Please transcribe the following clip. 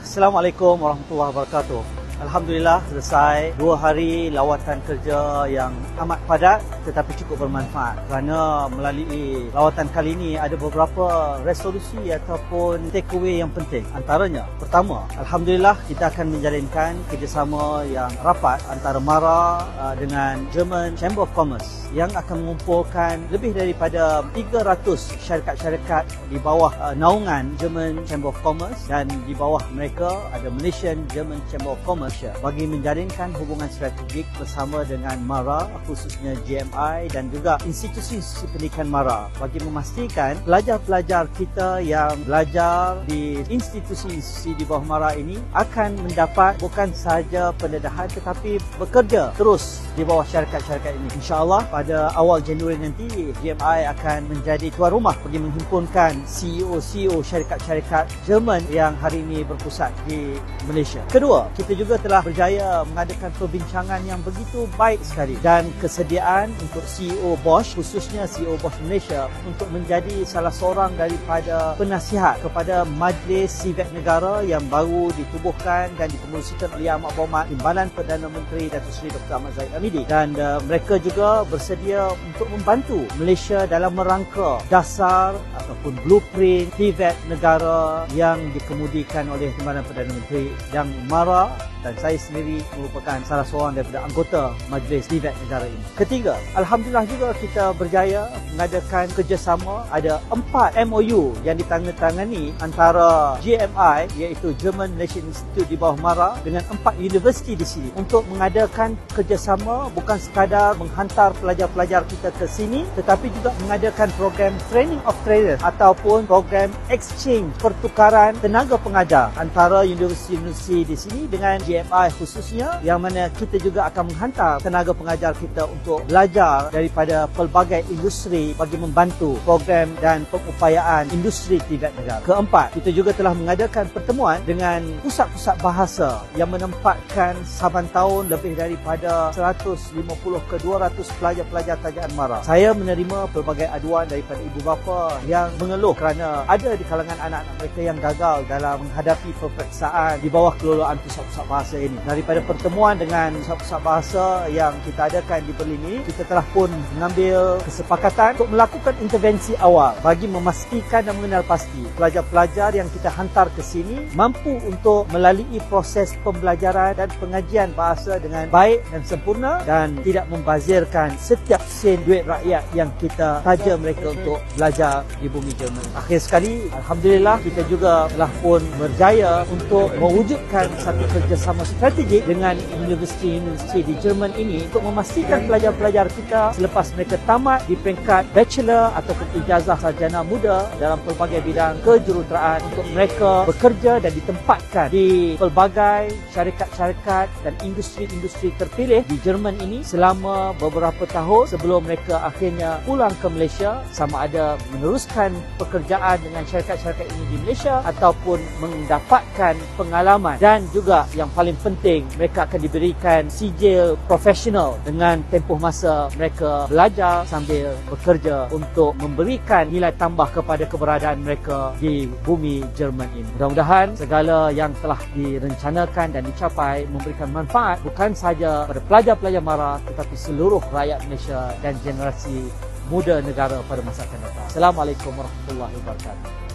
Assalamualaikum warahmatullahi wabarakatuh. Alhamdulillah selesai 2 hari lawatan kerja yang amat padat tetapi cukup bermanfaat, kerana melalui lawatan kali ini ada beberapa resolusi ataupun takeaway yang penting. Antaranya, pertama, Alhamdulillah kita akan menjalinkan kerjasama yang rapat antara MARA dengan German Chamber of Commerce yang akan mengumpulkan lebih daripada 300 syarikat-syarikat di bawah naungan German Chamber of Commerce, dan di bawah mereka ada Malaysian German Chamber of Commerce bagi menjalinkan hubungan strategik bersama dengan MARA, khususnya GMI dan juga institusi-institusi pendidikan MARA, bagi memastikan pelajar-pelajar kita yang belajar di institusi-institusi di bawah MARA ini akan mendapat bukan sahaja pendedahan tetapi bekerja terus di bawah syarikat-syarikat ini. InsyaAllah pada awal Januari nanti GMI akan menjadi tuan rumah bagi menghimpunkan CEO-CEO syarikat-syarikat Jerman yang hari ini berpusat di Malaysia. Kedua, kita juga telah berjaya mengadakan perbincangan yang begitu baik sekali dan kesediaan untuk CEO Bosch, khususnya CEO Bosch Malaysia, untuk menjadi salah seorang daripada penasihat kepada Majlis Civet Negara yang baru ditubuhkan dan dipengerusikan oleh Amat Berhormat Timbalan Perdana Menteri Datuk Seri Dr. Ahmad Zahid Hamidi, dan mereka juga bersedia untuk membantu Malaysia dalam merangka dasar ataupun blueprint Civet Negara yang dikemudikan oleh Timbalan Perdana Menteri, yang MARA dan saya sendiri merupakan salah seorang daripada anggota Majlis Civet Negara ini. Ketiga, Alhamdulillah juga kita berjaya mengadakan kerjasama. Ada 4 MOU yang ditandatangani antara GMI, iaitu German Malaysian Institute di bawah MARA, dengan 4 universiti di sini untuk mengadakan kerjasama, bukan sekadar menghantar pelajar-pelajar kita ke sini, tetapi juga mengadakan program training of trainers ataupun program exchange, pertukaran tenaga pengajar antara universiti-universiti di sini dengan GMI khususnya, yang mana kita juga akan menghantar tenaga pengajar kita untuk belajar daripada pelbagai industri bagi membantu program dan pengupayaan industri Civet Negara. Keempat, kita juga telah mengadakan pertemuan dengan pusat-pusat bahasa yang menempatkan saban tahun lebih daripada 150 ke 200 pelajar-pelajar tajaan MARA. Saya menerima pelbagai aduan daripada ibu bapa yang mengeluh kerana ada di kalangan anak-anak mereka yang gagal dalam menghadapi peperiksaan di bawah kelolaan pusat-pusat bahasa ini. Daripada pertemuan dengan pusat-pusat bahasa yang kita adakan di Berlin ini, kita telah pun mengambil kesepakatan untuk melakukan intervensi awal bagi memastikan dan mengenal pasti pelajar-pelajar yang kita hantar ke sini mampu untuk melalui proses pembelajaran dan pengajian bahasa dengan baik dan sempurna dan tidak membazirkan setiap sen duit rakyat yang kita taja mereka untuk belajar di bumi Jerman. Akhir sekali, Alhamdulillah kita juga telah pun berjaya untuk mewujudkan satu kerjasama strategik dengan universiti-universiti di Jerman ini untuk memastikan pelajar-pelajar kita selepas mereka tamat di peringkat bachelor ataupun ijazah sarjana muda dalam pelbagai bidang kejuruteraan, untuk mereka bekerja dan ditempatkan di pelbagai syarikat-syarikat dan industri-industri terpilih di Jerman ini selama beberapa tahun sebelum mereka akhirnya pulang ke Malaysia, sama ada meneruskan pekerjaan dengan syarikat-syarikat ini di Malaysia ataupun mendapatkan pengalaman, dan juga yang paling penting mereka akan diberikan sijil profesional dengan tempoh masa mereka belajar sambil bekerja untuk memberikan nilai tambah kepada keberadaan mereka di bumi Jerman ini. Mudah-mudahan segala yang telah direncanakan dan dicapai memberikan manfaat bukan sahaja pada pelajar-pelajar MARA tetapi seluruh rakyat Malaysia dan generasi muda negara pada masa akan datang. Assalamualaikum warahmatullahi wabarakatuh.